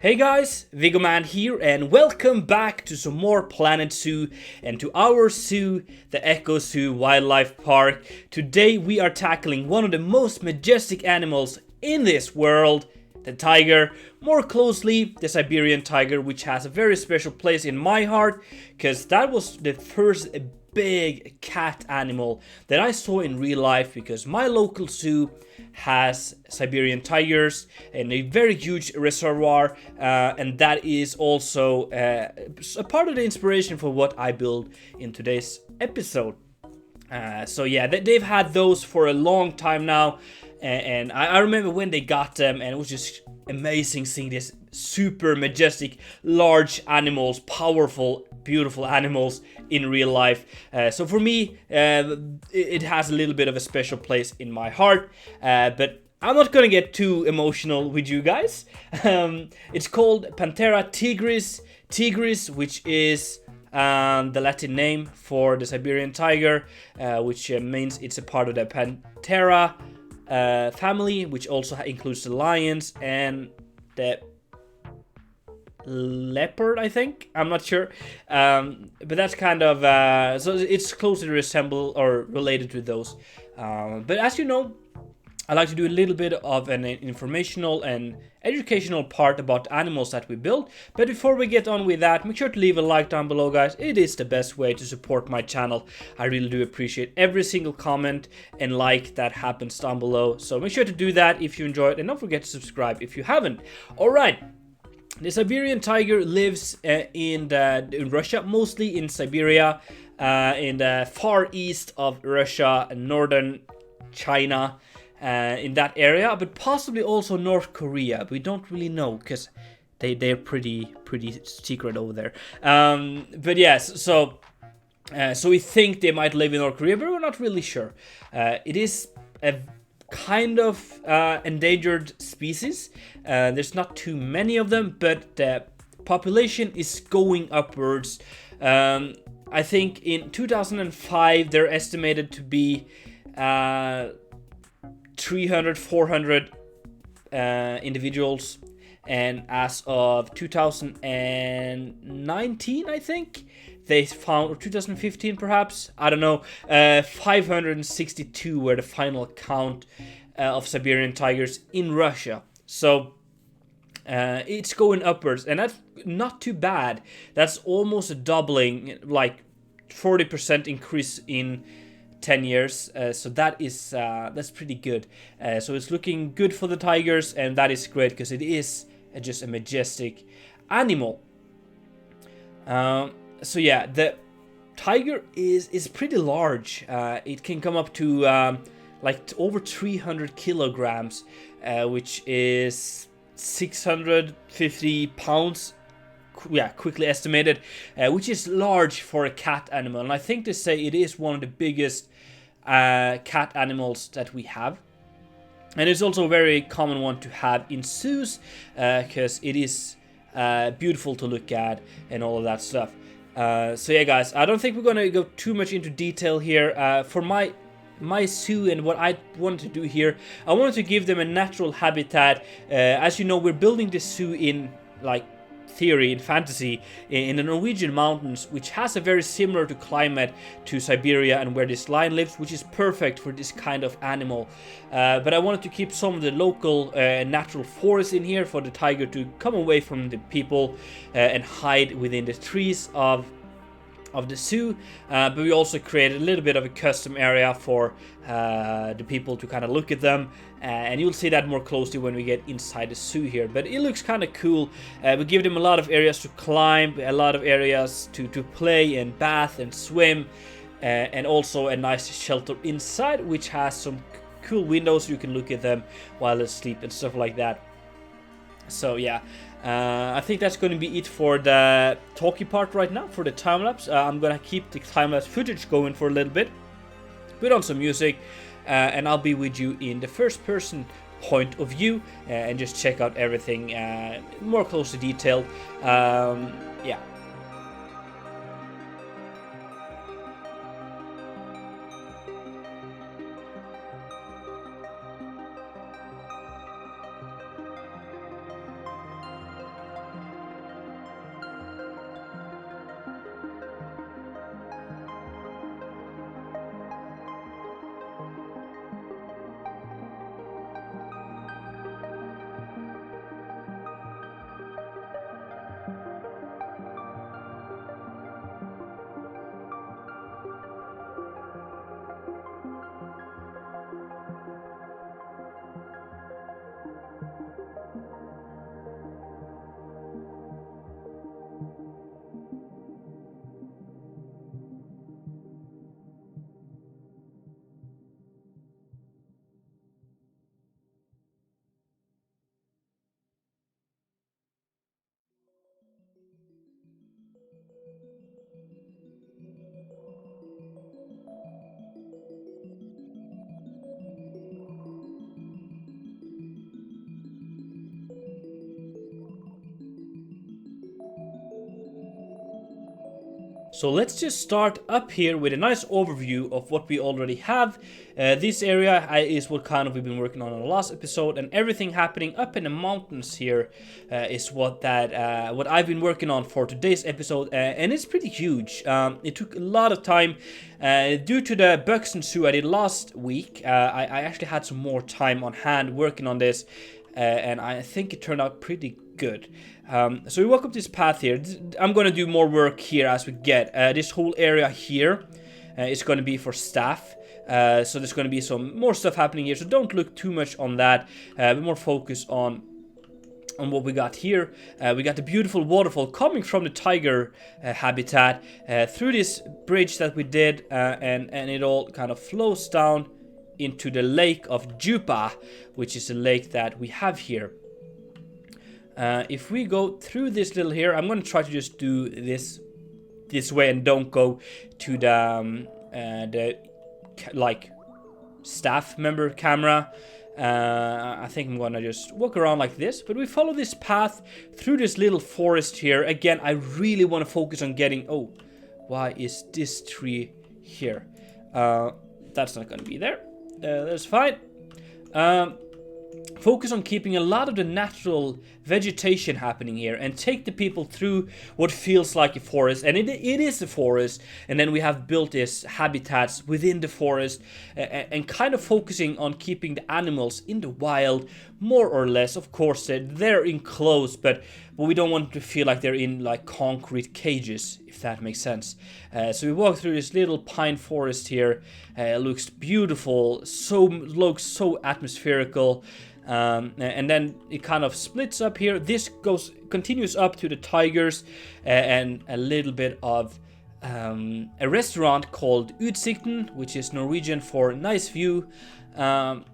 Hey guys, Vigoman here, and welcome back to some more Planet Zoo and to our zoo, the Echo Zoo Wildlife Park. Today we are tackling one of the most majestic animals in this world, the tiger. More closely, the Siberian tiger, which has a very special place in my heart, because that was the first big cat animal that I saw in real life, because my local zoo has Siberian tigers and a very huge reservoir, and that is also a part of the inspiration for what I build in today's episode. So yeah, they've had those for a long time now, and I remember when they got them, and it was just amazing seeing these super majestic, large animals, powerful, beautiful animals in real life. So for me, it has a little bit of a special place in my heart, but I'm not gonna get too emotional with you guys. It's called Panthera tigris, which is the Latin name for the Siberian tiger, which means it's a part of the Panthera family, which also includes the lions and the leopard, I think. I'm not sure, but that's kind of so it's closely resemble or related to those. But as you know, I like to do a little bit of an informational and educational part about animals that we build. But before we get on with that, make sure to leave a like down below, guys. It is the best way to support my channel. I really do appreciate every single comment and like that happens down below. So make sure to do that if you enjoyed, and don't forget to subscribe if you haven't. Alright. The Siberian tiger lives in Russia, mostly in Siberia, in the far east of Russia and northern China, in that area, but possibly also North Korea. We don't really know because they're pretty secret over there. But yes, so we think they might live in North Korea, but we're not really sure. It is a kind of endangered species. There's not too many of them, but the population is going upwards. I think in 2005 they're estimated to be 300, 400 individuals, and as of 2019, I think they found, or 2015 perhaps, I don't know, 562 were the final count of Siberian tigers in Russia. So it's going upwards, and that's not too bad. That's almost a doubling, like 40% increase in 10 years, so that is that's pretty good. So it's looking good for the tigers, and that is great because it is just a majestic animal. So yeah, the tiger is pretty large. It can come up to like over 300 kilograms, which is 650 pounds. Yeah, quickly estimated, which is large for a cat animal, and I think they say it is one of the biggest cat animals that we have, and it's also a very common one to have in zoos, because it is beautiful to look at and all of that stuff. So yeah, guys, I don't think we're gonna go too much into detail here. For my zoo and what I wanted to do here, I wanted to give them a natural habitat. As you know, we're building this zoo in, like, theory, in fantasy, in the Norwegian mountains, which has a very similar to climate to Siberia and where this lion lives, which is perfect for this kind of animal. But I wanted to keep some of the local natural forest in here for the tiger to come away from the people and hide within the trees of the zoo, but we also created a little bit of a custom area for the people to kind of look at them, and you'll see that more closely when we get inside the zoo here. But it looks kind of cool. We give them a lot of areas to climb, a lot of areas to play and bath and swim, and also a nice shelter inside, which has some cool windows. You can look at them while they sleep and stuff like that. So yeah, I think that's going to be it for the talkie part right now, for the time-lapse. I'm going to keep the time-lapse footage going for a little bit, put on some music, and I'll be with you in the first-person point of view, and just check out everything more closely detailed. Yeah. So let's just start up here with a nice overview of what we already have. This area is what kind of we've been working on in the last episode, and everything happening up in the mountains here is what I've been working on for today's episode, and it's pretty huge. It took a lot of time due to the bugs and sue I did last week. I actually had some more time on hand working on this, and I think it turned out pretty good. So we walk up this path here. I'm gonna do more work here as we get. This whole area here is gonna be for staff. So there's gonna be some more stuff happening here. So don't look too much on that. But more focus on what we got here. We got the beautiful waterfall coming from the tiger habitat through this bridge that we did, and it all kind of flows down into the lake of Djupa, which is the lake that we have here. If we go through this little here, I'm going to try to just do this way and don't go to the like staff member camera. I think I'm going to just walk around like this, but we follow this path through this little forest here. Again, I really want to focus on getting... Oh, why is this tree here? That's not going to be there. That's fine. Focus on keeping a lot of the natural vegetation happening here and take the people through what feels like a forest, and it is a forest, and then we have built these habitats within the forest, and kind of focusing on keeping the animals in the wild more or less. Of course they're enclosed, but we don't want to feel like they're in like concrete cages, if that makes sense. So we walk through this little pine forest here. It looks beautiful, looks so atmospherical. And then it kind of splits up here. This continues up to the tigers, and a little bit of a restaurant called Utsikten, which is Norwegian for nice view. And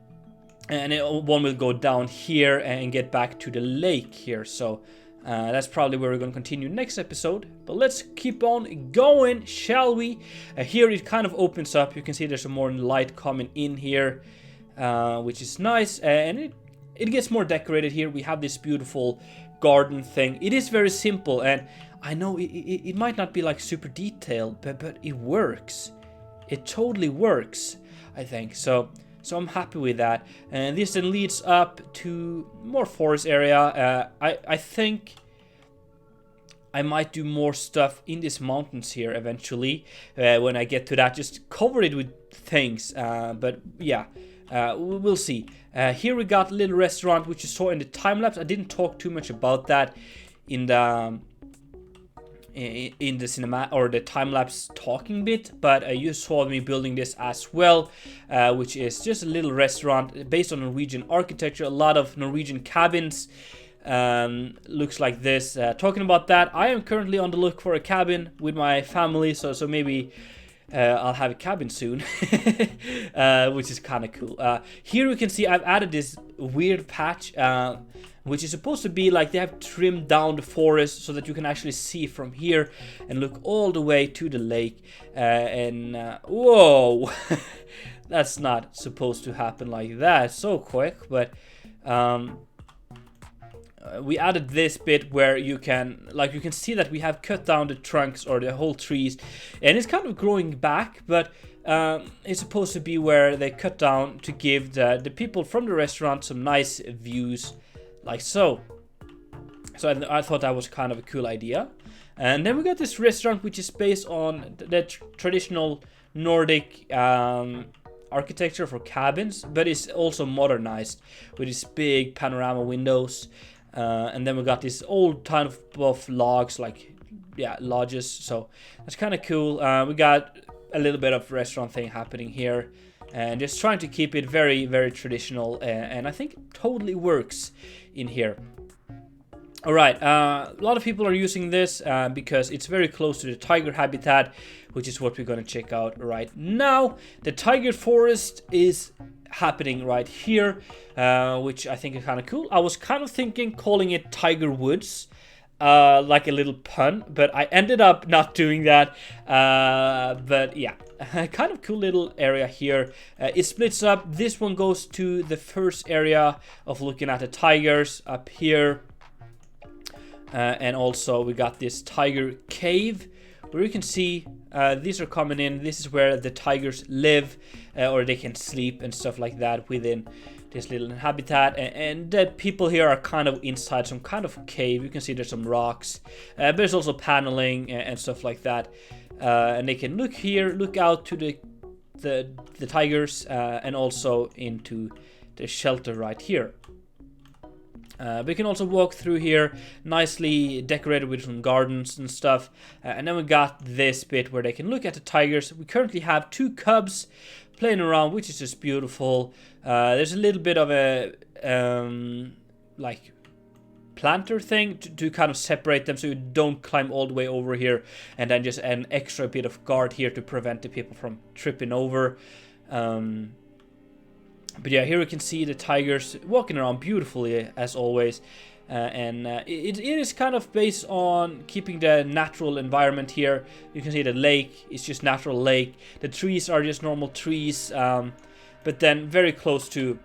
one will go down here and get back to the lake here. So that's probably where we're going to continue next episode. But let's keep on going, shall we? Here it kind of opens up. You can see there's some more light coming in here, which is nice. And it gets more decorated here. We have this beautiful garden thing. It is very simple, and I know it might not be like super detailed, but it works. It totally works, I think. So I'm happy with that. And this then leads up to more forest area. I think I might do more stuff in these mountains here eventually. When I get to that, just cover it with things. But yeah, we'll see. Here we got a little restaurant which you saw in the time lapse. I didn't talk too much about that in the cinema or the time lapse talking bit, but you saw me building this as well, which is just a little restaurant based on Norwegian architecture. A lot of Norwegian cabins looks like this. Talking about that, I am currently on the look for a cabin with my family, so maybe I'll have a cabin soon, which is kind of cool. Here we can see I've added this weird patch, which is supposed to be like they have trimmed down the forest so that you can actually see from here and look all the way to the lake. Whoa, that's not supposed to happen like that so quick, but we added this bit where you can see that we have cut down the trunks or the whole trees, and it's kind of growing back, but it's supposed to be where they cut down to give the people from the restaurant some nice views, like so. So I thought that was kind of a cool idea. And then we got this restaurant which is based on the traditional Nordic architecture for cabins, but it's also modernized with these big panorama windows. And then we got this old kind of logs, like, yeah, lodges. So that's kind of cool. We got a little bit of restaurant thing happening here, and just trying to keep it very, very traditional. And I think it totally works in here. All right, a lot of people are using this because it's very close to the tiger habitat, which is what we're going to check out right now. The tiger forest is happening right here, which I think is kind of cool. I was kind of thinking calling it Tiger Woods, like a little pun, but I ended up not doing that. But yeah, kind of cool little area here. It splits up. This one goes to the first area of looking at the tigers up here. And also we got this tiger cave, where you can see these are coming in. This is where the tigers live, or they can sleep and stuff like that within this little habitat. And the people here are kind of inside some kind of cave. You can see there's some rocks, but there's also paneling and stuff like that. And they can look here, look out to the tigers, and also into the shelter right here. We can also walk through here, nicely decorated with some gardens and stuff. And then we got this bit where they can look at the tigers. We currently have 2 cubs playing around, which is just beautiful. There's a little bit of a like planter thing to kind of separate them, so you don't climb all the way over here, and then just an extra bit of guard here to prevent the people from tripping over. But yeah, here we can see the tigers walking around beautifully as always. It is kind of based on keeping the natural environment here. You can see the lake is just natural lake. The trees are just normal trees. But then very close to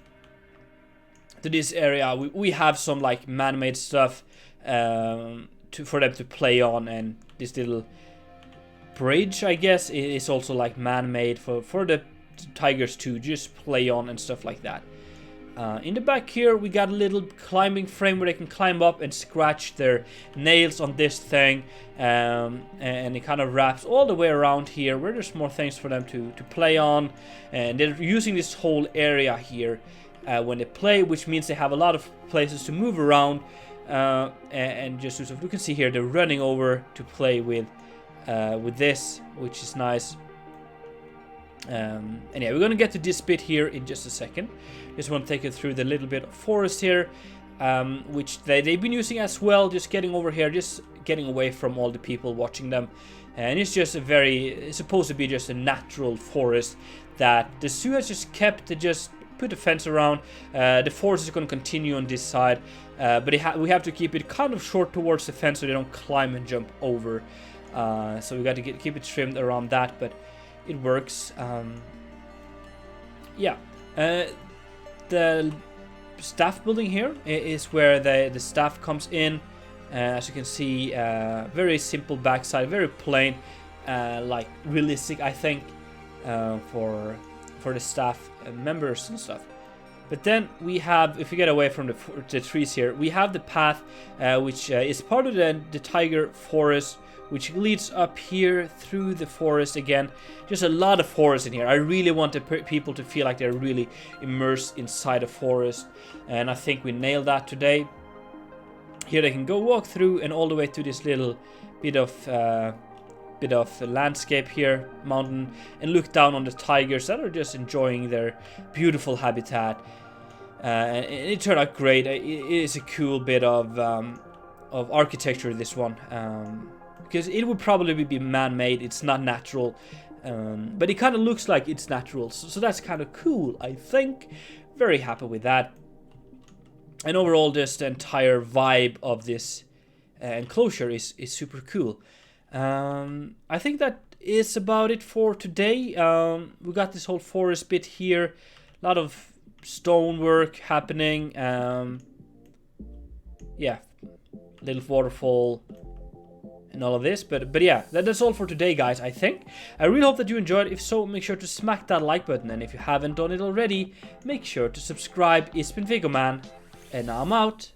this area, we have some like man-made stuff for them to play on. And this little bridge, I guess, is also like man-made for the tigers to just play on and stuff like that. In the back here we got a little climbing frame where they can climb up and scratch their nails on this thing, and it kind of wraps all the way around here where there's more things for them to play on. And they're using this whole area here when they play, which means they have a lot of places to move around, and just as you can see here, they're running over to play with this, which is nice. And yeah, we're gonna get to this bit here in just a second. Just want to take you through the little bit of forest here, which they've been using as well, just getting over here, just getting away from all the people watching them. And it's just it's supposed to be just a natural forest that the zoo has just kept to just put a fence around. The forest is going to continue on this side, but we have to keep it kind of short towards the fence so they don't climb and jump over. So we got to keep it trimmed around that, but it works. Yeah, the staff building here is where the staff comes in. As you can see, very simple backside, very plain, like realistic, I think, for the staff members and stuff. But then we have, if we get away from the trees here, we have the path, which is part of the tiger forest, which leads up here through the forest again. Just a lot of forest in here. I really want the people to feel like they're really immersed inside a forest, and I think we nailed that today. Here they can go walk through and all the way to this little bit of landscape here, mountain, and look down on the tigers that are just enjoying their beautiful habitat. And it turned out great. It is a cool bit of architecture, this one. Because it would probably be man-made, it's not natural, but it kind of looks like it's natural, so that's kind of cool, I think. Very happy with that. And overall, just the entire vibe of this enclosure is super cool. I think that is about it for today. We got this whole forest bit here, a lot of stonework happening. Yeah, little waterfall and all of this, but yeah, that's all for today, guys. I think I really hope that you enjoyed. If so, make sure to smack that like button, and if you haven't done it already, make sure to subscribe. It's been Viggo Man, and I'm out.